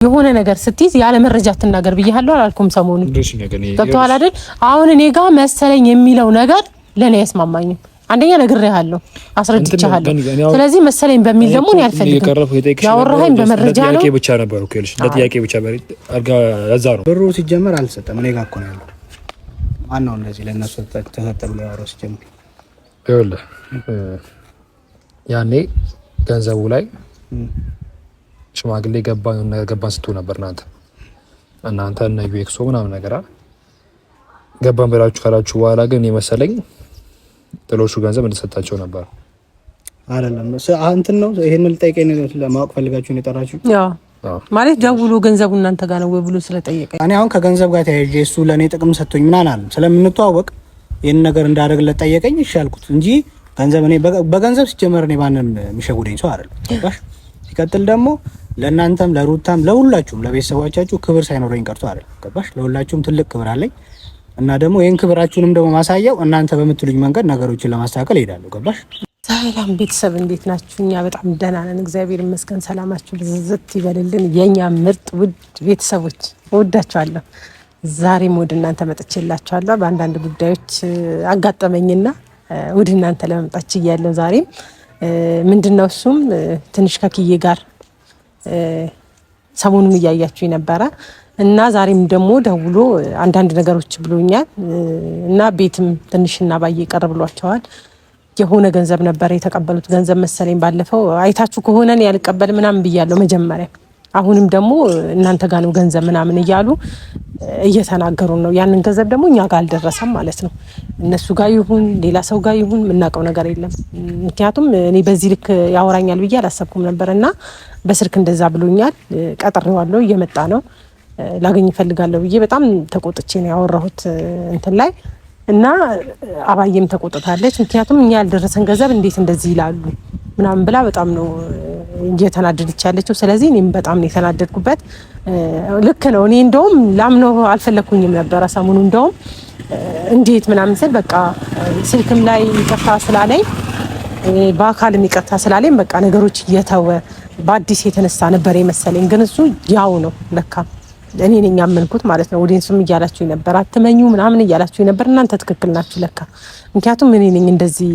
የሆነ ነገር ስትይዝ ያለ መረጃ ተናገር ብዬሃለሁ አላልኩም? ሰሞኑን ገብቶሃል አይደል? አሁን እኔ ጋር መሰለኝ የሚለው ነገር ለኔ አይስማማኝም። አንደኛ ነግሬሃለሁ፣ አስረድቻለሁ። ስለዚህ መሰለኝ በሚል ደግሞ እኔ አልፈልግም። ያወራኸኝ በመረጃ ነው። ጥያቄ ብቻ ነበር እኮ ይልሽ፣ ለጥያቄ ብቻ አርጋ ያዛ ነው። ብሩ ሲጀመር አልሰጠም። እኔ ጋር እኮ ነው ያለው። ማን ነው እንደዚህ ለነሱ ተሰጠ ብሎ ያወራው? ሲጀመር ይኸውልህ ያኔ ገንዘቡ ላይ ሽማግሌ ገባን ስትሉ ነበር እናንተ እና ዩኤክሶ ምናምን ነገር ገባን ብላችሁ ካላችሁ በኋላ ግን የመሰለኝ ጥሎሹ ገንዘብ እንደሰጣቸው ነበር። አይደለም እንትን ነው። ይሄን ልጠይቀኝ ነው ለማወቅ ፈልጋችሁ ነው የጠራችሁ? ያው ማለት ደውሎ ገንዘቡ እናንተ ጋር ነው ወይ ብሎ ስለጠየቀኝ እኔ አሁን ከገንዘብ ጋር ተያይዤ እሱ ለኔ ጥቅም ሰጥቶኝ ምናምን አለ ስለምንተዋወቅ ይሄን ነገር እንዳደረግለት ጠየቀኝ። እሺ አልኩት እንጂ ገንዘብ እኔ በገንዘብ ሲጀመር እኔ ማንንም የሚሸጉደኝ ሰው አይደለም። ባሽ ሲቀጥል ደግሞ ለእናንተም ለሩታም ለሁላችሁም ለቤተሰቦቻችሁ ክብር ሳይኖረኝ ቀርቶ አይደለም። ገባሽ? ለሁላችሁም ትልቅ ክብር አለኝ እና ደግሞ ይሄን ክብራችሁንም ደግሞ ማሳያው እናንተ በምትሉኝ መንገድ ነገሮችን ለማስተካከል እሄዳለሁ። ገባሽ? ሰላም ቤተሰብ እንዴት ናችሁ? እኛ በጣም ደህና ነን፣ እግዚአብሔር ይመስገን። ሰላማችሁ ብዝት ይበልልን የኛ ምርጥ ውድ ቤተሰቦች፣ እወዳችኋለሁ። ዛሬም ወደ እናንተ መጥቼላችኋለሁ። በአንዳንድ ጉዳዮች አጋጠመኝና ወደ እናንተ ለመምጣት ችያለሁ። ዛሬም ምንድነው እሱም ትንሽ ከኪዬ ጋር ሰሞኑን እያያችሁ ነበረ እና ዛሬም ደግሞ ደውሎ አንዳንድ ነገሮች ብሎኛል እና ቤትም ትንሽና ባዬ ቀር ብሏቸዋል። የሆነ ገንዘብ ነበር የተቀበሉት፣ ገንዘብ መሰለኝ። ባለፈው አይታችሁ ከሆነ እኔ ያልቀበል ምናምን ብያለሁ መጀመሪያ። አሁንም ደግሞ እናንተ ጋር ነው ገንዘብ ምናምን እያሉ እየተናገሩ ነው። ያንን ገንዘብ ደግሞ እኛ ጋር አልደረሰም ማለት ነው። እነሱ ጋር ይሁን ሌላ ሰው ጋር ይሁን የምናውቀው ነገር የለም። ምክንያቱም እኔ በዚህ ልክ ያወራኛል ብዬ አላሰብኩም ነበርና በስልክ እንደዛ ብሎኛል። ቀጥሬዋለሁ፣ እየመጣ ነው፣ ላገኝ እፈልጋለሁ ብዬ በጣም ተቆጥቼ ነው ያወራሁት እንትን ላይ እና አባዬም ተቆጥታለች። ምክንያቱም እኛ ያልደረሰን ገንዘብ እንዴት እንደዚህ ይላሉ ምናምን ብላ በጣም ነው እየተናደደች ያለችው። ስለዚህ እኔም በጣም ነው የተናደድኩበት። ልክ ነው። እኔ እንደውም ላምነው አልፈለኩኝም ነበረ ሰሞኑ። እንደውም እንዴት ምናምን ስል በቃ ስልክም ላይ ይቅርታ ስላለኝ በአካልም ይቅርታ ስላለኝ በቃ ነገሮች እየተወ በአዲስ የተነሳ ነበር የመሰለኝ። ግን እሱ ያው ነው ለካ እኔ ነኝ ያመንኩት ማለት ነው። ኦዲየንስም እያላችሁ ነበር አትመኙ ምናምን እያላችሁ ነበር። እናንተ ትክክል ናችሁ ለካ። ምክንያቱም እኔ ነኝ እንደዚህ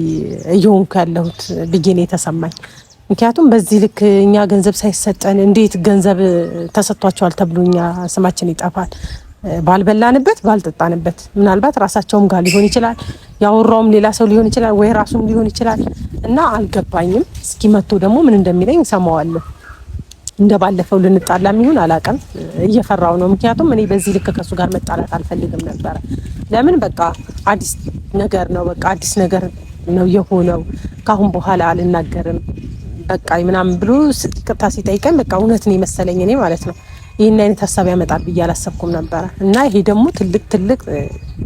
እየሆንኩ ያለሁት ብዬ ነው የተሰማኝ። ምክንያቱም በዚህ ልክ እኛ ገንዘብ ሳይሰጠን እንዴት ገንዘብ ተሰጥቷቸዋል ተብሎ እኛ ስማችን ይጠፋል? ባልበላንበት ባልጠጣንበት፣ ምናልባት ራሳቸውም ጋር ሊሆን ይችላል፣ ያወራውም ሌላ ሰው ሊሆን ይችላል፣ ወይ ራሱም ሊሆን ይችላል እና አልገባኝም። እስኪ መጥቶ ደግሞ ምን እንደሚለኝ ሰማዋለሁ። እንደ ባለፈው ልንጣላ የሚሆን አላውቅም፣ እየፈራው ነው። ምክንያቱም እኔ በዚህ ልክ ከሱ ጋር መጣላት አልፈልግም ነበር። ለምን በቃ አዲስ ነገር ነው፣ በቃ አዲስ ነገር ነው የሆነው። ካሁን በኋላ አልናገርም በቃ ምናምን ብሎ ይቅርታ ሲጠይቀኝ በቃ እውነት ነው መሰለኝ እኔ ማለት ነው። ይሄን አይነት ሐሳብ ያመጣል ብዬ አላሰብኩም ነበር እና ይሄ ደግሞ ትልቅ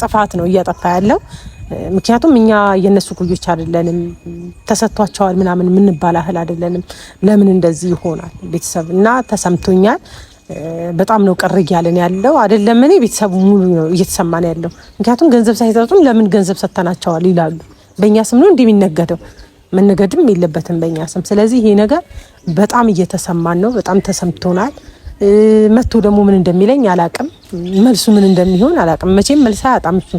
ጥፋት ነው እያጠፋ ያለው። ምክንያቱም እኛ የነሱ ኩዮች አይደለንም፣ ተሰጥቷቸዋል ምናምን የምንባል አህል አይደለንም። ለምን እንደዚህ ይሆናል ቤተሰብ? እና ተሰምቶኛል። በጣም ነው ቅር እያለን ያለው አይደለም። እኔ ቤተሰቡ ሙሉ ነው እየተሰማን ያለው። ምክንያቱም ገንዘብ ሳይሰጡን ለምን ገንዘብ ሰጥተናቸዋል ይላሉ። በእኛ ስም ነው እንደሚነገደው፣ መነገድም የለበትም በእኛ ስም። ስለዚህ ይሄ ነገር በጣም እየተሰማን ነው፣ በጣም ተሰምቶናል። መጥቶ ደግሞ ምን እንደሚለኝ አላቅም፣ መልሱ ምን እንደሚሆን አላቅም። መቼም መልስ አያጣም እሱ።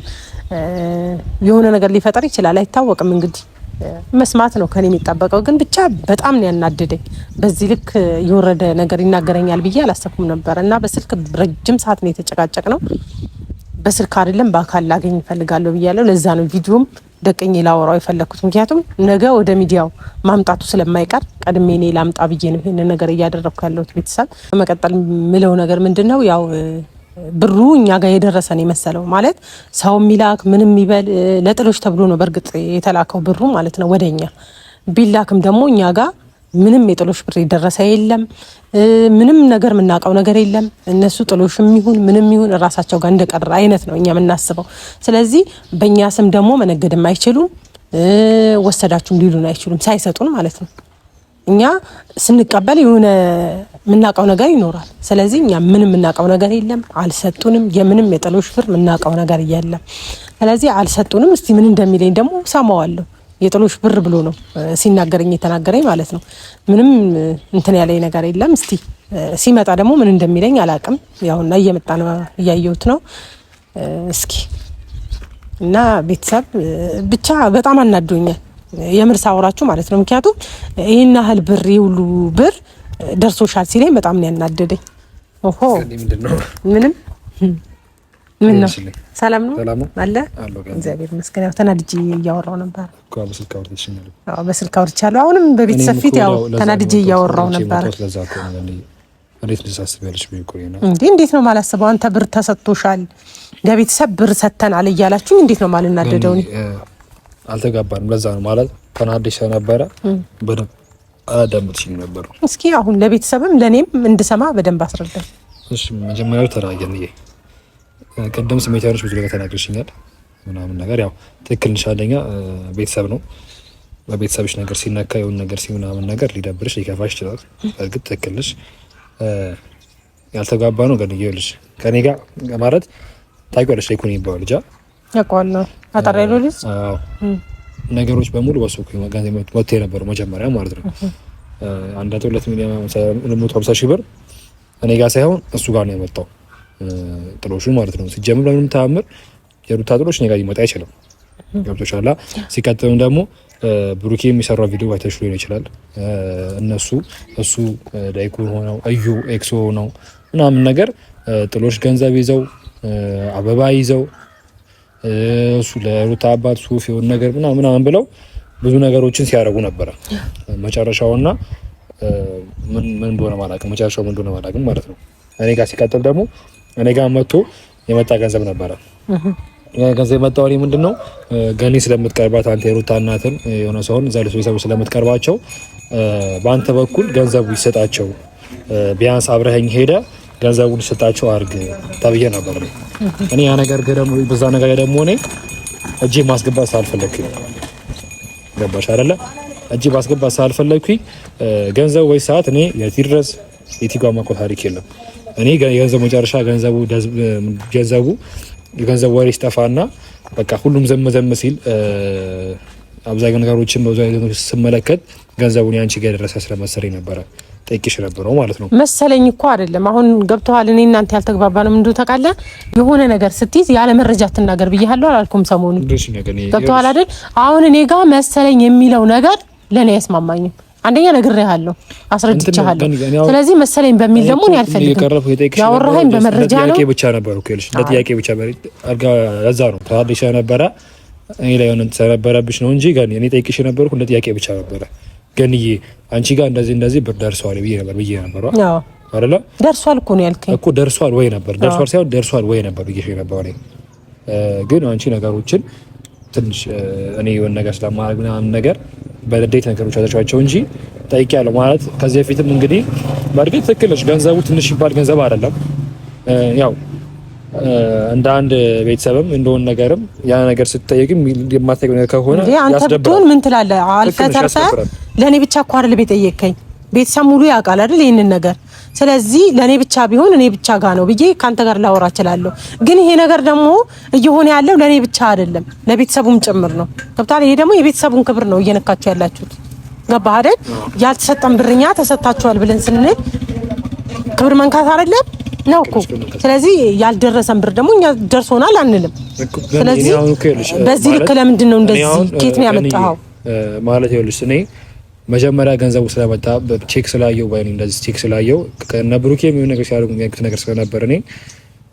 የሆነ ነገር ሊፈጠር ይችላል፣ አይታወቅም። እንግዲህ መስማት ነው ከኔ የሚጠበቀው። ግን ብቻ በጣም ነው ያናደደኝ። በዚህ ልክ የወረደ ነገር ይናገረኛል ብዬ አላሰብኩም ነበር እና በስልክ ረጅም ሰዓት ነው የተጨቃጨቅ ነው። በስልክ አይደለም በአካል ላገኝ እፈልጋለሁ ብያለሁ። ለዛ ነው ቪዲዮም ደቀኝ ላወራው የፈለኩት። ምክንያቱም ነገ ወደ ሚዲያው ማምጣቱ ስለማይቀር ቀድሜ እኔ ላምጣ ብዬ ነው ይሄን ነገር እያደረኩ ያለሁት ቤተሰብ። በመቀጠል ምለው ነገር ምንድነው ያው ብሩ እኛ ጋር የደረሰን የመሰለው ማለት ሰው ሚላክ ምንም ይበል ለጥሎች ተብሎ ነው በእርግጥ የተላከው ብሩ ማለት ነው ወደኛ። ቢላክም ደግሞ እኛ ጋር ምንም የጥሎሽ ብር የደረሰ የለም። ምንም ነገር የምናውቀው ነገር የለም። እነሱ ጥሎሽም ይሁን ምንም ይሁን ራሳቸው ጋር እንደቀረ አይነት ነው እኛ የምናስበው። ስለዚህ በእኛ ስም ደግሞ መነገድም አይችሉም፣ ወሰዳችሁም ሊሉን አይችሉም ሳይሰጡን ማለት ነው። እኛ ስንቀበል የሆነ የምናውቀው ነገር ይኖራል። ስለዚህ እኛ ምንም የምናውቀው ነገር የለም፣ አልሰጡንም። የምንም የጥሎሽ ብር የምናውቀው ነገር የለም። ስለዚህ አልሰጡንም። እስቲ ምን እንደሚለኝ ደግሞ ሰማዋለሁ። የጥሎሽ ብር ብሎ ነው ሲናገረኝ የተናገረኝ ማለት ነው። ምንም እንትን ያለኝ ነገር የለም። እስቲ ሲመጣ ደግሞ ምን እንደሚለኝ አላቅም። ያውና እየመጣ ነው እያየሁት ነው። እስኪ እና ቤተሰብ ብቻ በጣም አናዶኛል የምር ሳወራችሁ ማለት ነው። ምክንያቱም ይሄን ያህል ብር ሁሉ ብር ደርሶሻል ሲለኝ በጣም ነው ያናደደኝ። ኦሆ ምንም ምን ነው ሰላም ነው አለ እግዚአብሔር ይመስገን። ያው ተናድጄ እያወራው ነበር እኮ በስልክ አውርቻለሁ። አሁንም በቤተሰብ ፊት ያው ተናድጄ እያወራው ነበር። እንዴት ነው ማላስበው? አንተ ብር ተሰጥቶሻል ለቤተሰብ ብር ሰተናል እያላችሁ እንዴት ነው ማልናደደው? አልተጋባንም። ለዛ ነው ማለት ተናድጄ ነበር። በደንብ አዳምጥሽኝ ነበር። እስኪ አሁን ለቤተሰብም ለኔም እንድሰማ በደንብ አስረዳኝ። እሺ መጀመሪያው ተራየን ይሄ ቀደም ስሜታዊዎች ብዙ ነገር ተናግረሽኛል ምናምን ነገር ያው ትክክል ነሽ። አንደኛ ቤተሰብ ነው። በቤተሰብሽ ነገር ሲነካ የሆነ ነገር ሲሆን ነገር ሊደብርሽ ሊከፋሽ ይችላል። እርግጥ ትክክል ነሽ። ያልተጋባ ነው ግን ይኸውልሽ ከኔ ጋር ማለት ታውቂዋለሽ ላይ ኮኒ ይባላል ልጅ ያውቀዋለሁ አጣራይሎ ልጅ ነገሮች በሙሉ በሱቅ ገንዘብ ወጥቶ የነበረው መጀመሪያ ማለት ነው 1.2 ሚሊዮን 150 ሺህ ብር እኔ ጋር ሳይሆን እሱ ጋር ነው የመጣው ጥሎሹ ማለት ነው። ሲጀምር ለምንም ተአምር የሩታ ጥሎሽ እኔ ጋር ሊመጣ አይችልም። ገብቶሻል። ሲቀጥልም ደግሞ ብሩኬ የሚሰራው ቪዲዮ አይተሽ ሊሆን ይችላል። እሱ ዳይኩን ሆነው እዩ ኤክሶ ነው ምናምን ነገር ጥሎሽ ገንዘብ ይዘው አበባ ይዘው እሱ ለሩታ አባት ሱፍ የሆነ ነገር ምናምን ብለው ብዙ ነገሮችን ሲያደርጉ ነበረ። መጨረሻውና ምን እንደሆነ ማላውቅም ማለት ነው። እኔ ጋር ሲቀጥል ደግሞ እኔ ጋር መጥቶ የመጣ ገንዘብ ነበረ። ገንዘብ የመጣው እኔ ምንድነው ገኒ ስለምትቀርባት አንተ የሩታ እናትን የሆነ ሰውን እዛ ለሰው ስለምትቀርባቸው በአንተ በኩል ገንዘቡ ይሰጣቸው ቢያንስ አብረኸኝ ሄደ ገንዘቡን ይሰጣቸው አርግ ተብዬ ነበር። እኔ ያ ነገር ደግሞ በዛ ነገር ደግሞ እኔ እጄ ማስገባት ሳልፈለኩኝ ገባሽ አይደለ? እጄ ማስገባት ሳልፈለኩኝ ገንዘቡ ወይ ሰዓት እኔ የትድረስ የቲጓማ እኮ ታሪክ የለም። እኔ የገንዘቡ መጨረሻ ገንዘቡ ወሬ ሲጠፋና በቃ ሁሉም ዘመዘም ሲል አብዛኛው ነገሮችን በዛው ስመለከት ገንዘቡን ያንቺ ጋር ደረሰ ስለመሰለኝ ነበረ ጠይቅሽ ነበረው ማለት ነው። መሰለኝ እኮ አይደለም። አሁን ገብተዋል። እኔ እናንተ ያልተግባባነው ምንድነው ታውቃለህ? የሆነ ነገር ስትይዝ ያለ መረጃ ትናገር ብዬሃለሁ አላልኩም? ሰሞኑን ገብተዋል አይደል? አሁን እኔ ጋር መሰለኝ የሚለው ነገር ለኔ ያስማማኝም። አንደኛ ነግሬሃለሁ፣ አስረድቻለሁ። ስለዚህ መሰለኝ በሚል ደግሞ እኔ አልፈልግም። ያወራኸኝ በመረጃ ነው። ጥያቄ ብቻ ነበር እኮ ልሽ ለጥያቄ ብቻ አርጋ ለዛ ነው ታዲያ ነበር እኔ ላይ ሆነ ተነበረብሽ ነው እንጂ ጋር እኔ ጠይቅሽ ነበርኩ እንደ ጥያቄ ብቻ ነበር። ገንዬ አንቺ ጋር እንደዚህ ብር ደርሷል ብዬ ነበር አይደለ? ደርሷል እኮ ነው ያልከኝ እኮ ደርሷል ወይ ነበር ደርሷል ሳይሆን ደርሷል ወይ ነበር ብዬሽ ነበር። ግን አንቺ ነገሮችን ትንሽ እኔ የሆነ ነገር ስለማድረግ ምናምን ነገር በደዴት ነገሮች አዘቻቸው እንጂ ጠይቄያለሁ ማለት ከዚህ በፊትም እንግዲህ በእርግጥ ትክክል ነሽ። ገንዘቡ ትንሽ ይባል ገንዘብ አይደለም። ያው እንደ አንድ ቤተሰብም እንደሆነ ነገርም ያ ነገር ስትጠይቅም የማትጠይቀው ነገር ከሆነ ያስደብራል። ምን ትላለህ? አልፈተርሰ ለኔ ብቻ እኮ አይደል ቤተየከኝ ቤተሰብ ሙሉ ያውቃል አይደል ይሄንን ነገር። ስለዚህ ለኔ ብቻ ቢሆን እኔ ብቻ ጋር ነው ብዬ ካንተ ጋር ላወራ እችላለሁ። ግን ይሄ ነገር ደግሞ እየሆነ ያለው ለኔ ብቻ አይደለም ለቤተሰቡም ጭምር ነው። ገብቶሃል? ይሄ ደግሞ የቤተሰቡን ክብር ነው እየነካችሁ ያላችሁት። ገባህ አይደል? ያልተሰጠን ብርኛ ተሰጣችኋል ብለን ስንል ክብር መንካት አይደለም ነው እኮ። ስለዚህ ያልደረሰን ብር ደግሞ እኛ ደርሶናል አንልም። ስለዚህ በዚህ ልክ ለምንድን ነው እንደዚህ ኬት ነው ያመጣው ማለት ይኸውልሽ እኔ መጀመሪያ ገንዘቡ ስለመጣ ቼክ ስላየው ወይ እንደዚህ ቼክ ስላየው ከነብሩኬ የሚሆን ነገር ሲያደርጉ የሚያክት ነገር ስለነበር እኔ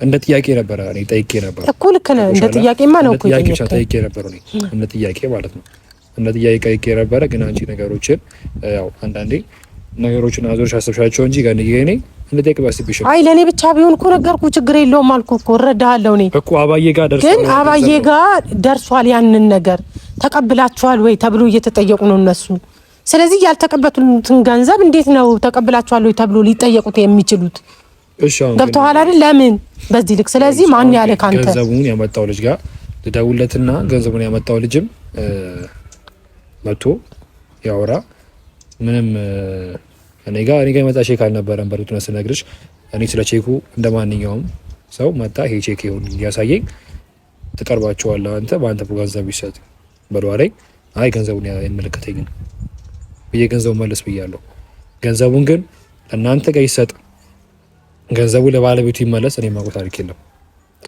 እንደ ጥያቄ ነበር እኔ ጠይቄ ነበር እኮ። ልክ ነህ። እንደ ጥያቄማ ነው እኮ ጠይቄ ነበር እኔ እንደ ጥያቄ ማለት ነው። እንደ ጥያቄ ጠይቄ ነበር። ግን አንቺ ነገሮችን ያው አንዳንዴ ነገሮችን አዞርሽ አሰብሻቸው እንጂ ጋር እኔ እንደ ጥያቄ ባስብሽ አይ ለኔ ብቻ ቢሆን እኮ ነገርኩ። ችግር የለውም አልኩ እኮ እረዳሃለሁ። እኔ እኮ አባዬ ጋር ደርሷል። ግን አባዬ ጋር ደርሷል። ያንን ነገር ተቀብላችኋል ወይ ተብሎ እየተጠየቁ ነው እነሱ። ስለዚህ ያልተቀበሉትን ገንዘብ እንዴት ነው ተቀብላችኋል ወይ ተብሎ ሊጠየቁት የሚችሉት? እሺ አሁን ገብቶሃል አይደል? ለምን በዚህ ልክ? ስለዚህ ማን ያለ ካንተ ገንዘቡን ያመጣው ልጅ ጋር ልደውለትና ገንዘቡን ያመጣው ልጅም መጥቶ ያወራ ምንም እኔ ጋር የመጣ ቼክ አልነበረም። በሩት ነው ስነግርሽ እኔ ስለ ቼኩ እንደማንኛውም ሰው መጣ ይሄ ቼክ ይሁን ያሳየኝ ተቀርባቸዋለህ አንተ በአንተ ገንዘብ ይሰጥ በሏለኝ። አይ ገንዘቡን አይመለከተኝም ብዬ ገንዘቡን መልስ ብያለሁ። ገንዘቡን ግን እናንተ ጋር ይሰጥ ገንዘቡ ለባለቤቱ ይመለስ። እኔ ማቆ ታሪክ የለም።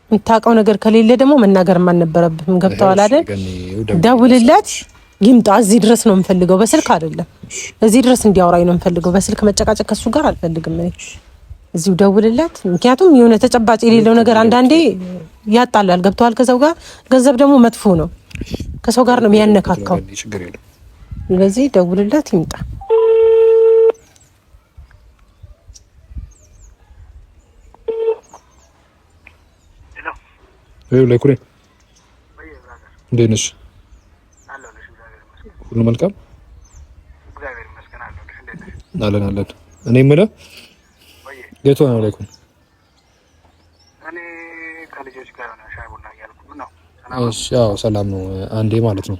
የምታውቀው ነገር ከሌለ ደግሞ መናገርም አልነበረብህም። ገብተዋል አይደል? ደውልለት ይምጣ። እዚህ ድረስ ነው የምፈልገው፣ በስልክ አይደለም። እዚህ ድረስ እንዲያወራኝ ነው የምፈልገው። በስልክ መጨቃጨቅ ከሱ ጋር አልፈልግም እኔ። እዚሁ ደውልለት። ምክንያቱም የሆነ ተጨባጭ የሌለው ነገር አንዳንዴ ያጣላል። ገብተዋል ከሰው ጋር። ገንዘብ ደግሞ መጥፎ ነው፣ ከሰው ጋር ነው የሚያነካካው። ስለዚህ ደውልለት ይምጣ። ለኩሬ እንዴት ነሽ? ሁሉ መልካም አለን አለን። እኔ የምልህ የት ሆነህ ነው? ለኩን እሺ፣ ያው ሰላም ነው። አንዴ ማለት ነው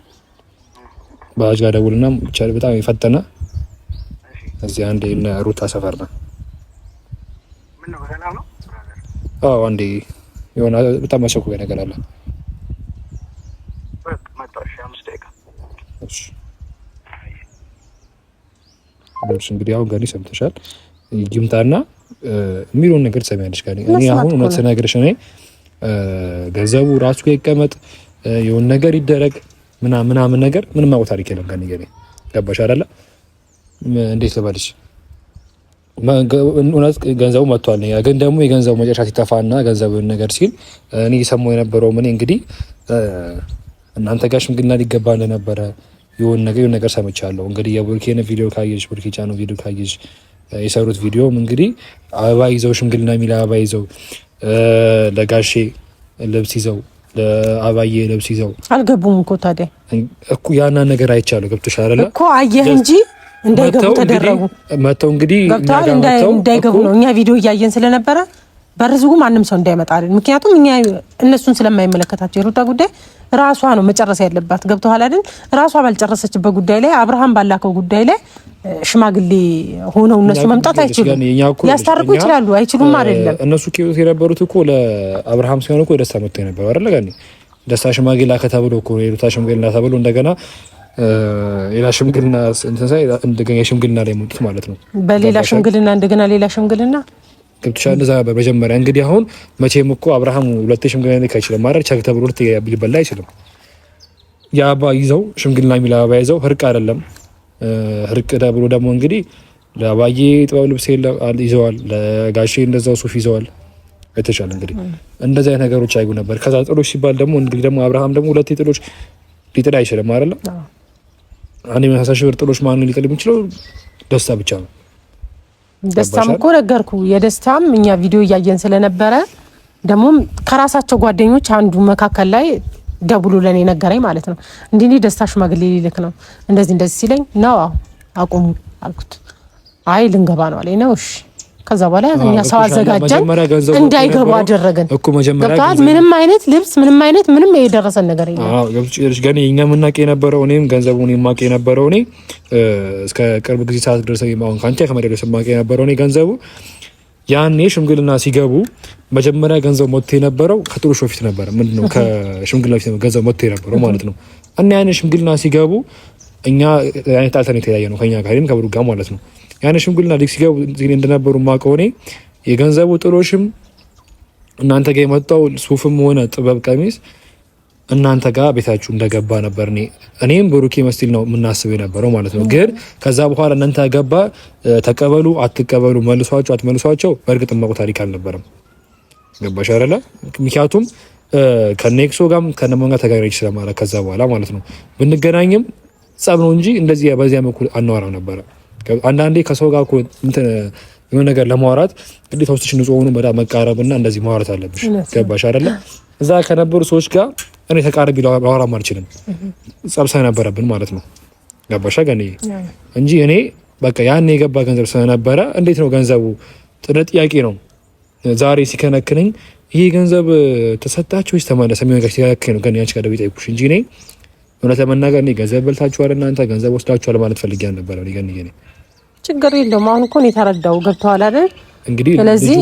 ባጅ ጋር ደውልና ብቻ በጣም የፈጠነ እዚህ አንዴ እና ሩታ ሰፈር ነው። ምን ነው ሰላም ነው? አዎ አንዴ የሆነ በጣም አስቸኳይ ነገር አለ። እሺ እንግዲህ አሁን ጋር ሰምተሻል። ይምጣና የሚለውን ነገር ትሰሚያለሽ። ጋር እኔ አሁን እውነት ስነግርሽ እኔ ገንዘቡ ራሱ ጋር ይቀመጥ የሆነ ነገር ይደረግ ምናምን ነገር ምንም አውጣ ታሪክ የለም። ጋር ንገሪ። ገባሽ አይደለ? እንዴት ልበልሽ? እውነት ገንዘቡ መጥቷል። ግን ደግሞ የገንዘቡ መጨረሻ ሲተፋና ገንዘቡን ነገር ሲል እኔ ሰማሁ የነበረው ምን እንግዲህ እናንተ ጋር ሽምግልና ሊገባ እንደነበረ የሆነ ነገር ሰምቻለሁ። እንግዲህ የቡርኬን ቪዲዮ ካየሽ፣ ቡርኬ ቻናል ቪዲዮ ካየሽ የሰሩት ቪዲዮም እንግዲህ አበባ ይዘው ሽምግልና የሚል አበባ ይዘው ለጋሼ ልብስ ይዘው ለአባዬ ልብስ ይዘው አልገቡም እኮ ታዲያ እኮ ያና ነገር አይቻለሁ። ገብቶሻል አይደለ እኮ አየህ እንጂ እንዳይገቡ ተደረጉ። መተው እንግዲህ እንዳይገቡ ነው። እኛ ቪዲዮ እያየን ስለነበረ በርዝጉ ማንም ሰው እንዳይመጣልን። ምክንያቱም እኛ እነሱን ስለማይመለከታቸው የሩታ ጉዳይ ራሷ ነው መጨረስ ያለባት። ገብተዋል አይደል? ራሷ ባልጨረሰችበት ጉዳይ ላይ አብርሃም ባላከው ጉዳይ ላይ ሽማግሌ ሆነው እነሱ መምጣት አይችሉም። ሊያስታርቁ ይችላሉ፣ አይችሉም አይደለም። እነሱ ኪዮት የነበሩት እኮ ለአብርሃም ሲሆን እኮ ደስታ መጥቶ የነበረው አይደል? ጋር ደስታ ሽማግሌ ከተብሎ እኮ የሩታ ሽማግሌ ተብሎ እንደገና ሌላ ሽምግልና እንተሳይ እንደገና ሽምግልና ላይ መጡት ማለት ነው። በሌላ ሽምግልና እንደገና ሌላ ሽምግልና ገብቶሻል። እንደዛ በመጀመሪያ እንግዲህ አሁን መቼም እኮ አብርሃም ሁለት ሽምግልና ላይ አይችልም ማለት ቸክ ተብሎ ሊበላ አይችልም። የአባ ይዘው ሽምግልና የሚል አበባ ይዘው ህርቅ አይደለም ህርቅ ተብሎ ደግሞ እንግዲህ ለአባዬ ጥበብ ልብስ ይዘዋል፣ ለጋሼ እንደዛው ሱፍ ይዘዋል። አይተሻል እንግዲህ እንደዚህ አይነት ነገሮች አይጉ ነበር። ከዛ ጥሎች ሲባል ደግሞ እንግዲህ ደግሞ አብርሃም ደግሞ ሁለት ጥሎች ሊጥል አይችልም አይደል? አንድ መሳሳሽ ብር ጥሎች ማን ሊጥል የሚችለው ደስታ ብቻ ነው። ደስታም እኮ ነገርኩ። የደስታም እኛ ቪዲዮ እያየን ስለነበረ ደግሞ ከራሳቸው ጓደኞች አንዱ መካከል ላይ ደውሎ ለኔ ነገረኝ ማለት ነው። እንዲህ ደስታ ሽማግሌ ሊልክ ነው እንደዚህ ሲለኝ ነው አቁሙ አልኩት። አይ ልንገባ ነው አለኝ ነው። እሺ ከዛ በኋላ እኛ ሰው አዘጋጀን እንዳይገቡ አደረገን እኮ መጀመሪያ ምንም አይነት ልብስ ምንም የደረሰን ነገር የለም። አዎ ገብቶሽ ገና እኛ ምናቀ የነበረው እኔም ገንዘቡን የማቀ የነበረው እኔ እስከ ቅርብ ጊዜ ሰዓት ድረስ አሁን ካንቺ ከመደረስ የማቀ የነበረው እኔ ገንዘቡ ያኔ ሽምግልና ሲገቡ መጀመሪያ ገንዘብ ሞት የነበረው ከጥሎሽ በፊት ነበር። ምንድነው ከሽምግልና በፊት ገንዘብ ሞት የነበረው ማለት ነው። እና ያኔ ሽምግልና ሲገቡ እኛ አይነት አልተኔ ተያየ ነው ከኛ ጋር ከብሩ ጋር ማለት ነው። ያኔ ሽምግልና ዲክ ሲገቡ እንደነበሩ ማቀው እኔ የገንዘቡ ጥሎሽም እናንተ ጋር የመጣው ሱፍም ሆነ ጥበብ ቀሚስ እናንተ ጋር ቤታችሁ እንደገባ ነበር። እኔም ብሩኬ መስቲል ነው የምናስበው የነበረው ማለት ነው። ግን ከዛ በኋላ እናንተ ገባ ተቀበሉ አትቀበሉ መልሷቸው አትመልሷቸው በእርግጥ ማቆ ታሪክ አልነበረም። ገባሽ አይደለ? ምክንያቱም ከኔክሶ ጋርም ከነማን ጋር ተገናኝቼ ስለማለት ከዛ በኋላ ማለት ነው ብንገናኝም ጸብ ነው እንጂ እንደዚህ በዚያ መልኩ አናወራም ነበር። አንዳንዴ ከሰው ጋር እንትን የሆነ ነገር ለማውራት ግዴታ ውስጥሽ ንጹህ ሆኖ በጣም መቃረብና እንደዚህ ማውራት አለብሽ። ገባሽ አይደለ? እዛ ከነበሩ ሰዎች ጋር እኔ ተቃርቢ ላወራም አልችልም። ጸብ ነበረብን ማለት ነው። ገባሽ ገኔ እንጂ እኔ በቃ ያኔ የገባ ገንዘብ ስለነበረ እንዴት ነው ገንዘቡ ጥያቄ ነው። ዛሬ ሲከነክነኝ ይሄ ገንዘብ ተሰጣችሁ ወይስ ተመለሰ የሚሆን ጋር ሲከነክነኝ ነው። ግን ያንቺ ጋር ደብይ ጠይቁሽ እንጂ እኔ እውነት ለመናገር እኔ ገንዘብ በልታችኋል እናንተ ገንዘብ ወስዳችኋል ማለት ፈልጌ አልነበረ። እኔ ችግር የለውም። አሁን እኮ ነው የተረዳው። ገብተዋል አይደል? እንግዲህ ስለዚህ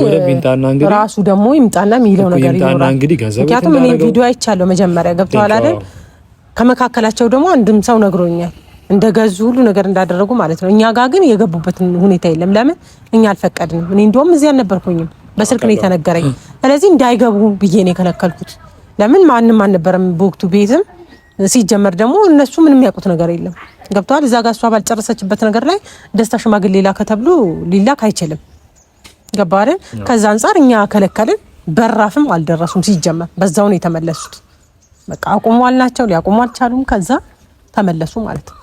ራሱ ደግሞ ይምጣና የሚለው ነገር ይኖራል። ምክንያቱም እኔ ቪዲዮ አይቻለሁ መጀመሪያ። ገብተዋል አይደል? ከመካከላቸው ደግሞ አንድም ሰው ነግሮኛል እንደገዙ ሁሉ ነገር እንዳደረጉ ማለት ነው። እኛ ጋር ግን የገቡበትን ሁኔታ የለም። ለምን እኛ አልፈቀድንም። እኔ እንደውም እዚህ አልነበርኩኝም። በስልክ ነው የተነገረኝ። ስለዚህ እንዳይገቡ ብዬ ነው የከለከልኩት። ለምን ማንም አልነበረም በወቅቱ ቤትም ሲጀመር ደግሞ እነሱ ምንም ያውቁት ነገር የለም። ገብቷል። እዛ ጋር እሷ ባልጨረሰችበት ነገር ላይ ደስታ ሽማግሌ ላከ ተብሎ ሊላክ አይችልም። ገባህ አይደል? ከዛ አንፃር እኛ ከለከልን። በራፍም አልደረሱም ሲጀመር በዛው ነው የተመለሱት። በቃ አቁሟል ናቸው ሊያቆሙ አልቻሉም። ከዛ ተመለሱ ማለት ነው።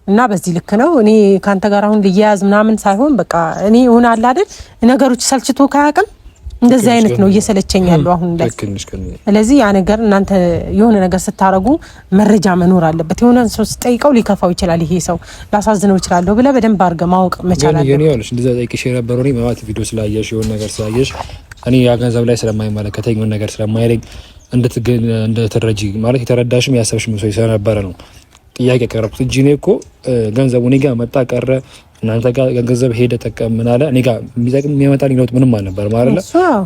እና በዚህ ልክ ነው። እኔ ካንተ ጋር አሁን ልያያዝ ምናምን ሳይሆን በቃ እኔ ሆነ አይደል ነገሮች ሰልችቶ ካያቅም እንደዚህ አይነት ነው እየሰለቸኝ ያለው አሁን ላይ። ስለዚህ ያ ነገር እናንተ የሆነ ነገር ስታረጉ መረጃ መኖር አለበት። የሆነ ሰው ስጠይቀው ሊከፋው ይችላል፣ ይሄ ሰው ላሳዝነው ይችላል ብለህ በደንብ አድርገህ ማወቅ መቻል አለበት። የኔ ያለሽ እንደዛ ጠይቅሽ የነበረው እኔ ማለት ቪዲዮ ስላየሽ የሆነ ነገር ስላየሽ እኔ ያ ገንዘብ ላይ ስለማይመለከተኝ የሆነ ነገር ስለማይለኝ እንድትረጂ ማለት የተረዳሽም ያሰብሽም ሰው ስለነበረ ነው ጥያቄ ቀረብኩት እንጂ እኔ እኮ ገንዘቡ እኔ ጋር መጣ ቀረ እናንተ ጋር ገንዘብ ሄደ ተቀም ምን አለ እኔ ጋር የሚጠቅም የሚያመጣልኝ ለውጥ ምንም አልነበረም አይደለ።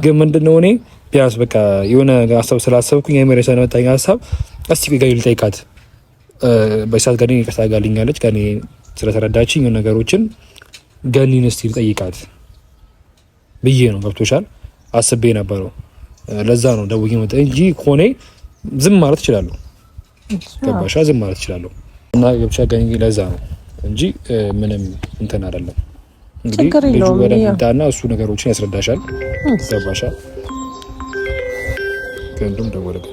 ግን ምንድነው እኔ ቢያንስ በቃ የሆነ ሀሳብ ስላሰብኩኝ የመሬት ስለመጣኝ ሀሳብ እስቲ ገኝ ልጠይቃት በሳት ገኒ ይቅርታ ጋልኛለች ገኒ ስለተረዳችኝ ነገሮችን ገኒን እስቲ ልጠይቃት ብዬ ነው። ገብቶሻል? አስቤ ነበረው። ለዛ ነው ደውዬ መጣ እንጂ ኮኔ ዝም ማለት እችላለሁ። ገባሻ? ዝም ማለት እችላለሁ እና ገብቻ ገኒ ለዛ ነው እንጂ ምንም እንትን አይደለም። እንግዲህ ልጁ ወደ ምጣና እሱ ነገሮችን ያስረዳሻል። ገባሻ? ከእንዱም ደወለኝ።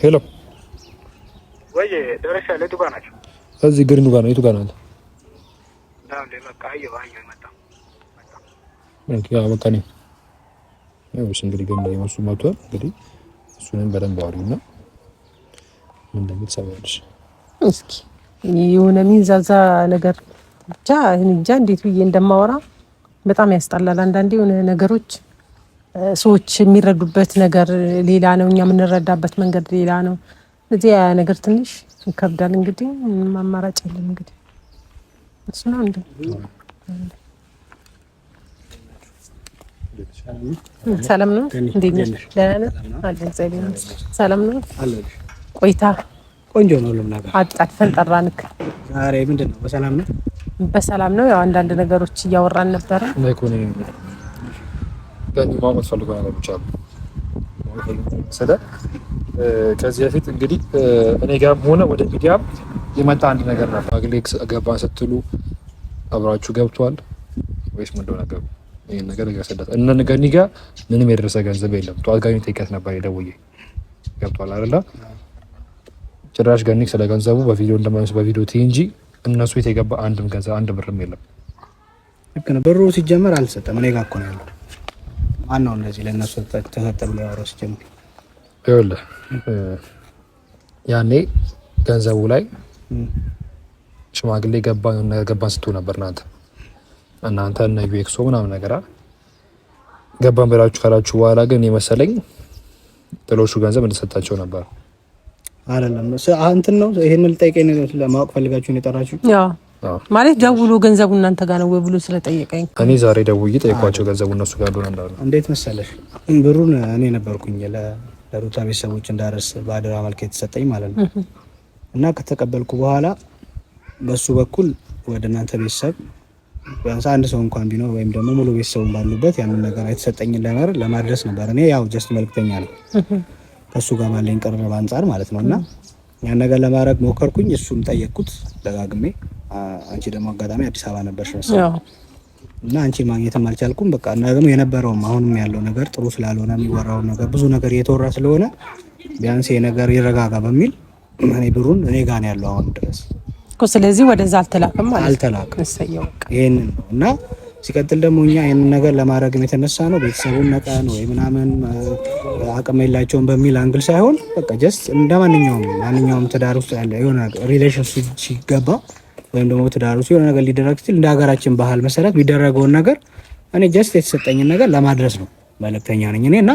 ሄሎ ወይ ደረሻ ለቱ ጋር ናቸው። እዚህ ግሪኑ ጋር ነው። የቱ ጋር ነው? ዳም ለመቃ አየው መጣ ያ በቃ ነው። እሺ እንግዲህ ግን የመሱ መጥቷል። እንግዲህ እሱንም በደንብ አውሪውና ምን እንደምትሰማልሽ እስኪ የሆነ ሚንዛዛ ነገር ብቻ እንጃ እንዴት ብዬ እንደማወራ በጣም ያስጠላል። አንዳንዴ የሆነ ነገሮች ሰዎች የሚረዱበት ነገር ሌላ ነው፣ እኛ የምንረዳበት መንገድ ሌላ ነው። እዚህ ያ ነገር ትንሽ ይከብዳል። እንግዲህ አማራጭ የለም። እንግዲህ እሱ ነው እንዴ ሰላም ነው እንዴ? ደህና ነህ? ሰላም ነው። ቆይታ ቆንጆ ነው። ለምናጋ አጣጥፈን ጠራንክ። ዛሬ ምንድነው? በሰላም ነው? በሰላም ነው። ያው አንዳንድ ነገሮች እያወራን ነበረ። ለኮኔ ጋር ማውራት ፈልገው ነገር ብቻ ነው። ከዚህ በፊት እንግዲህ እኔ ጋርም ሆነ ወደ ሚዲያም የመጣ አንድ ነገር ነበር። አግሌክስ ገባን ስትሉ አብራችሁ ገብቷል ወይስ ምን እንደሆነ ነገር ይሄን ነገር ያሰዳት እና ገኒ ጋር ምንም የደረሰ ገንዘብ የለም። ጧት ጋር ጠይቀት ነበር የደውዬ ገብቷል አይደለ? ጭራሽ ገኒ ስለ ገንዘቡ በቪዲዮ እንደማይስ በቪዲዮ እንጂ እነሱ የተገባ አንድም ገንዘብ አንድ ብርም የለም። ልክ ነው። ብሩ ሲጀመር አልሰጠም። እኔ ጋር እኮ ነው ያለው። ማን ነው እንደዚህ ለነሱ ተሰጠ ብሎ ያወራው? ሲጀመር ይኸውልህ ያኔ ገንዘቡ ላይ ሽማግሌ ገባን ስትሉ ነበር እናንተ እና ዩኤክሶ ምናምን ነገር ገባን ብላችሁ ካላችሁ በኋላ ግን የመሰለኝ ጥሎሹ ገንዘብ እንደሰጣቸው ነበር። አይደለም እንትን ነው። ይሄንን ልጠይቀኝ ነው ለማወቅ ፈልጋችሁ ነው የጠራችሁ? ያው ማለት ደውሎ ገንዘቡ እናንተ ጋር ነው ወይ ብሎ ስለጠየቀኝ እኔ ዛሬ ደውዬ ጠይቋቸው ገንዘቡ እነሱ ጋር እንደሆነ እንዳሉ። እንዴት መሰለሽ ብሩን እኔ ነበርኩኝ ለሩታ ቤተሰቦች እንዳረስ በአደራ መልክ የተሰጠኝ ማለት ነው። እና ከተቀበልኩ በኋላ በሱ በኩል ወደ እናንተ ቤተሰብ ቢያንስ አንድ ሰው እንኳን ቢኖር ወይም ደግሞ ሙሉ ቤተሰቡን ባሉበት ያንን ነገር የተሰጠኝን ለማድረስ ነበር። እኔ ያው ጀስት መልክተኛ ነው ከሱ ጋር ባለኝ ቅርርብ አንፃር ማለት ነው። እና ያን ነገር ለማድረግ ሞከርኩኝ። እሱም ጠየቅኩት ደጋግሜ። አንቺ ደግሞ አጋጣሚ አዲስ አበባ ነበርሽ መሰለኝ እና አንቺ ማግኘትም አልቻልኩም። በቃ እና ደግሞ የነበረውም አሁንም ያለው ነገር ጥሩ ስላልሆነ የሚወራው ነገር ብዙ ነገር እየተወራ ስለሆነ ቢያንስ የነገር ይረጋጋ በሚል እኔ ብሩን እኔ ጋር ነው ያለው አሁን ድረስ እኮ። ስለዚህ ወደዛ አልተላከም ማለት አልተላከም። ይሄንን ነው። እና ሲቀጥል ደግሞ እኛ ይሄንን ነገር ለማድረግ የተነሳ ነው ቤተሰቡን ነቀን ወይ ምናምን አቅም የላቸውም በሚል አንግል ሳይሆን በቃ ጀስት እንደ ማንኛውም ትዳር ውስጥ ያለ የሆነ ሪሌሽንሺፕ ሲገባ ወይም ደግሞ ትዳር ውስጥ የሆነ ነገር ሊደረግ ሲል እንደ ሀገራችን ባህል መሰረት የሚደረገውን ነገር እኔ ጀስት የተሰጠኝን ነገር ለማድረስ ነው መልእክተኛ ነኝ እኔ። እና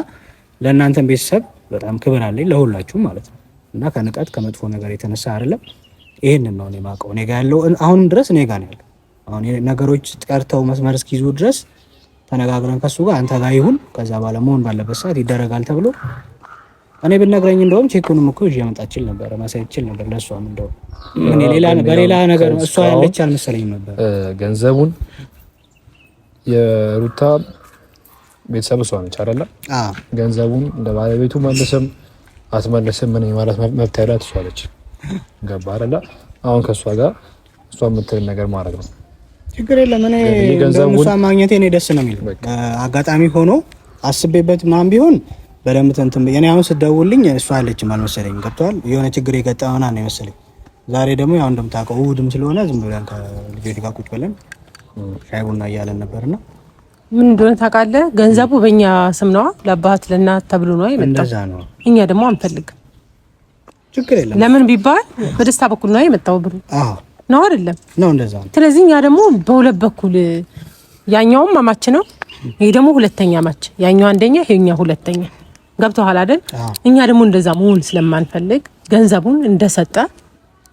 ለእናንተም ቤተሰብ በጣም ክብር አለኝ ለሁላችሁም ማለት ነው። እና ከንቀት ከመጥፎ ነገር የተነሳ አይደለም። ይሄንን ነው እኔ የማውቀው። እኔ ጋር ያለው አሁንም ድረስ እኔ ጋር ነው ያለው። አሁን ነገሮች ጠርተው መስመር እስኪይዙ ድረስ ተነጋግረን ከሱ ጋር አንተ ጋር ይሁን ከዛ በኋላ መሆን ባለበት ሰዓት ይደረጋል ተብሎ እኔ ብነግረኝ እንደውም ቼኩንም እኮ ይዤ መጣችል ነበር ማሳየችል ነበር ለሷም እንደው እኔ በሌላ ነገር እሷ ያለች አልመሰለኝም ነበር። ገንዘቡን የሩታ ቤተሰብ እሷ ነች አይደለ? ገንዘቡን ለባለቤቱ መልስም አትመልስም ምን ማለት መብት ያላት እሷ ነች። ገባ አይደለ? አሁን ከእሷ ጋር እሷ የምትል ነገር ማድረግ ነው። ችግር የለም። እኔ ገንዘቡን ማግኘቴ እኔ ደስ ነው የሚል አጋጣሚ ሆኖ አስቤበት ምናምን ቢሆን በደምብ እንትን እኔ አሁን ስትደውልልኝ እሷ አለችም አልመሰለኝም። ገብቶሃል? የሆነ ችግር የገጠመና ነው የመሰለኝ። ዛሬ ደግሞ ያው እንደምታውቀው እሑድም ስለሆነ ዝም ብለን ከልጆች ጋር ቁጭ ብለን ሻይ ቡና እያለን ነበርና ምን እንደሆነ ታውቃለህ? ገንዘቡ በእኛ ስም ነው፣ ለአባት ለእናት ተብሎ ነው የመጣው። እንደዛ ነው። እኛ ደግሞ አንፈልግም። ችግር የለም። ለምን ቢባል በደስታ በኩል ነው የመጣው ብሩ። አዎ ነው አይደለም? ነው እንደዛ ነው። ስለዚህ እኛ ደግሞ በሁለት በኩል ያኛውም ማማች ነው፣ ይሄ ደግሞ ሁለተኛ ማች፣ ያኛው አንደኛ፣ ይሄኛ ሁለተኛ። ገብቶሃል አይደል? እኛ ደግሞ እንደዛ መሆን ስለማንፈልግ ገንዘቡን እንደሰጠ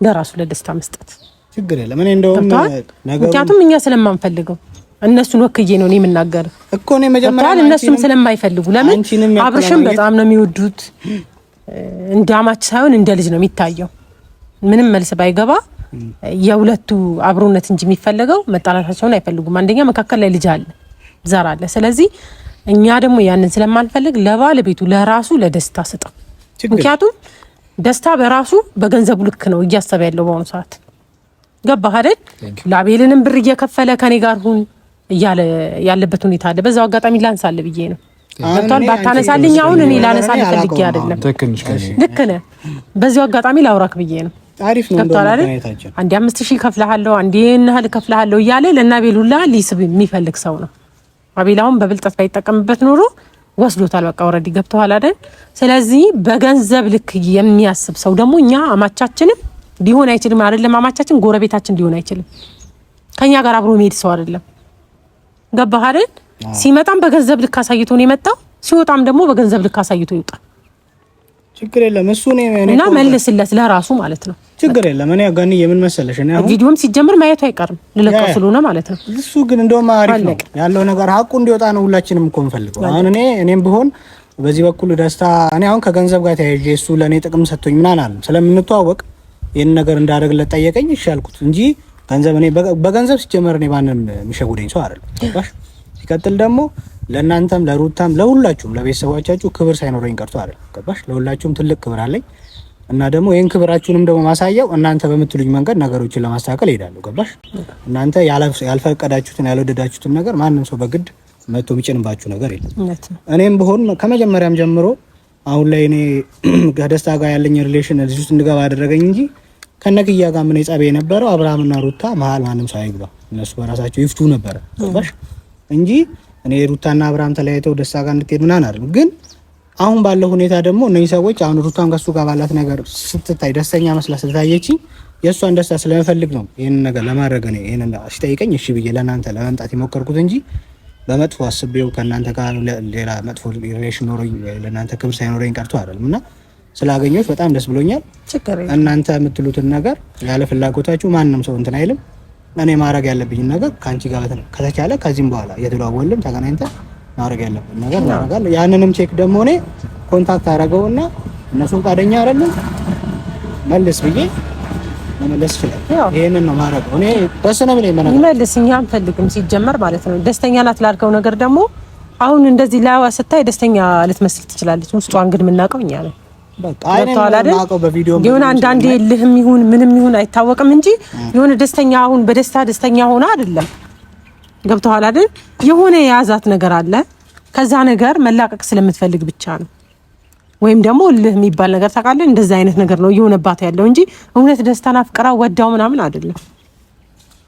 ለራሱ ለደስታ መስጠት ችግር የለም። እኔ እንደውም ምክንያቱም እኛ ስለማንፈልገው እነሱን ወክዬ ነው እኔ የምናገር እኮ ነው መጀመሪያ እነሱም ስለማይፈልጉ ለምን አብርሽም በጣም ነው የሚወዱት። እንዳማች ሳይሆን እንደ ልጅ ነው የሚታየው። ምንም መልስ ባይገባ የሁለቱ አብሮነት እንጂ የሚፈልገው መጣላታቸውን አይፈልጉም። አንደኛ መካከል ላይ ልጅ አለ፣ ዘር አለ። ስለዚህ እኛ ደግሞ ያንን ስለማንፈልግ ለባለቤቱ ለራሱ ለደስታ ስጠው። ምክንያቱም ደስታ በራሱ በገንዘቡ ልክ ነው እያሰበ ያለው በአሁኑ ሰዓት። ገባህ አይደል? ላቤልንም ብር እየከፈለ ከኔ ጋር ሁን እያለ ያለበት ሁኔታ አለ። በዛው አጋጣሚ ላንሳለ ብዬ ነው። ገብቷል? ባታነሳልኝ አሁን እኔ ላነሳል ፈልጌ አይደለም። ልክ ነህ። በዛው አጋጣሚ ላውራክ ብዬ ነው። አሪፍ ነው። ገብቷል አይደል? አንዴ 5000 ከፍለሃለሁ፣ አንዴ እንሃል ከፍለሃለሁ እያለ ለናቤል ሁላ ሊስብ የሚፈልግ ሰው ነው። አቤላውን በብልጠት ባይጠቀምበት ኖሮ ወስዶታል። በቃ ኦሬዲ ገብቷል አይደል? ስለዚህ በገንዘብ ልክ የሚያስብ ሰው ደግሞ እኛ አማቻችንም ሊሆን አይችልም። አይደለም አማቻችን ጎረቤታችን ሊሆን አይችልም። ከኛ ጋር አብሮ መሄድ ሰው አይደለም። ገባህ አይደል? ሲመጣም በገንዘብ ልክ አሳይቶ ነው የመጣው፣ ሲወጣም ደግሞ በገንዘብ ልክ አሳይቶ ይወጣል። ችግር የለም። እሱ ነው እና መልስለት ለራሱ ማለት ነው። ችግር የለም። እኔ ጋኒ የምን መሰለሽ እኔ አሁን ቪዲዮም ሲጀምር ማየቱ አይቀርም ልለቀው ስለሆነ ማለት ነው። እሱ ግን እንደውም አሪፍ ነው ያለው ነገር ሀቁ እንዲወጣ ነው ሁላችንም እኮ እንፈልገው። አሁን እኔም ብሆን በዚህ በኩል ደስታ እኔ አሁን ከገንዘብ ጋር ተያይዤ እሱ ለኔ ጥቅም ሰጥቶኝ ምናምን አለ ስለምንተዋወቅ ይሄን ነገር እንዳደረግለት ጠየቀኝ። እሺ አልኩት እንጂ ገንዘብ እኔ በገንዘብ ሲጀመር እኔ ማንንም የሚሸጉደኝ ሰው አይደለም። ገባሽ? ሲቀጥል ደግሞ ለእናንተም ለሩታም ለሁላችሁም ለቤተሰቦቻችሁ ክብር ሳይኖረኝ ቀርቶ አይደለም። ገባሽ? ለሁላችሁም ትልቅ ክብር አለኝ እና ደግሞ ይሄን ክብራችሁንም ደግሞ ማሳያው እናንተ በምትሉኝ መንገድ ነገሮችን ለማስተካከል እሄዳለሁ። ገባሽ? እናንተ ያልፈቀዳችሁትን ያልወደዳችሁትን ነገር ማንም ሰው በግድ መጥቶ የሚጭንባችሁ ነገር የለም። እኔም ብሆን ከመጀመሪያም ጀምሮ አሁን ላይ እኔ ከደስታ ጋር ያለኝ ሪሌሽን እዚህ ውስጥ እንድገባ አደረገኝ እንጂ ከነክያ ጋር ምን ጸብ የነበረው አብርሃምና ሩታ መሀል ማንም ሰው አይግባ፣ እነሱ በራሳቸው ይፍቱ ነበረ። ገባሽ? እንጂ እኔ ሩታና አብርሃም ተለያይተው ደስታ ጋር እንድትሄድ ምናምን አይደለም። ግን አሁን ባለው ሁኔታ ደግሞ እነዚህ ሰዎች አሁን ሩታም ከሱ ጋር ባላት ነገር ስትታይ ደስተኛ መስላ ስለታየችኝ የእሷን ደስታ ስለምፈልግ ነው ይሄን ነገር ለማድረግ ነው ይሄን ሲጠይቀኝ እሺ ብዬ ለእናንተ ለመምጣት የሞከርኩት እንጂ በመጥፎ አስቤው ከእናንተ ጋር ሌላ መጥፎ ሪሌሽን ኖሮኝ ለእናንተ ክብር ሳይኖረኝ ቀርቶ አይደለም። እና ስላገኘሁት በጣም ደስ ብሎኛል። እናንተ የምትሉትን ነገር ያለ ፍላጎታችሁ ማንም ሰው እንትን አይልም። እኔ ማድረግ ያለብኝን ነገር ከአንቺ ጋር ከተቻለ ከዚህም በኋላ እየተደዋወልን ተገናኝተን ማድረግ ያለብን ነገር እናደርጋለን። ያንንም ቼክ ደግሞ እኔ ኮንታክት አደረገውና እነሱ ፈቃደኛ አይደሉም መልስ ብዬ መመለስ ይችላል። ይሄንን ነው ማድረግ። እኔ ደስ ነው የሚለኝ ማለት ነው። መልስ እኛ አንፈልግም ሲጀመር ማለት ነው። ደስተኛ ናት ላልከው ነገር ደግሞ አሁን እንደዚህ ላዋ ስታይ ደስተኛ ልትመስል ትችላለች። ውስጧን ግን የምናውቀው እኛ ነን። በቃ አይናቀው በቪዲዮ የሆነ አንዳንዴ ልህም ይሁን ምንም ይሁን አይታወቅም እንጂ የሆነ ደስተኛ አሁን በደስታ ደስተኛ ሆነ አይደለም። ገብቶሃል አይደል? የሆነ የያዛት ነገር አለ። ከዛ ነገር መላቀቅ ስለምትፈልግ ብቻ ነው። ወይም ደግሞ ልህ የሚባል ነገር ታውቃለህ፣ እንደዛ አይነት ነገር ነው እየሆነባት ያለው እንጂ እውነት ደስታና ፍቅራ ወዳው ምናምን አይደለም።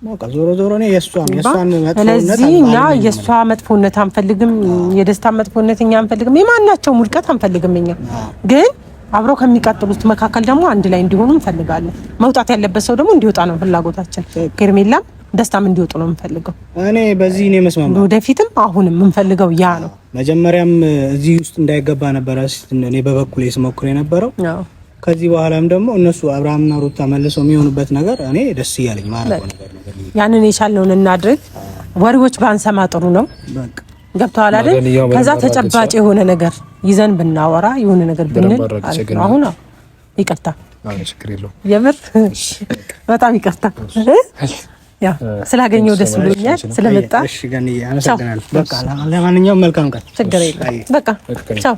በቃ ዞሮ ዞሮ ነው የሷን መጥፎነት። ስለዚህ እኛ የሷ መጥፎነት አንፈልግም፣ የደስታ መጥፎነት እኛ አንፈልግም፣ የማናቸው ውድቀት አንፈልግም። እኛ ግን አብረው ከሚቀጥሉት መካከል ደግሞ አንድ ላይ እንዲሆኑ እንፈልጋለን። መውጣት ያለበት ሰው ደግሞ እንዲወጣ ነው ፍላጎታችን። ሄርሜላም ደስታም እንዲወጡ ነው የምንፈልገው። እኔ በዚህ ነው መስማማት። ወደፊትም አሁንም የምንፈልገው ያ ነው። መጀመሪያም እዚህ ውስጥ እንዳይገባ ነበር እኔ በበኩሌ ስሞክር የነበረው። ከዚህ በኋላም ደግሞ እነሱ አብርሃምና ሩታ መልሰው የሚሆኑበት ነገር እኔ ደስ እያለኝ ማለት ነው። ያንን የቻልነውን እናድርግ። ወሬዎች ባንሰማ ጥሩ ነው። በቃ ገብቶሃል አይደል? ከዛ ተጨባጭ የሆነ ነገር ይዘን ብናወራ የሆነ ነገር ብንል አሁን ይቅርታ፣ ችግር የለውም። የምር በጣም ይቅርታ። ያ ስላገኘው ደስ ብሎኛል ስለመጣ። እሺ ገኒ አመሰግናለሁ። በቃ ለማንኛውም መልካም ቀን። ችግር የለም በቃ ቻው።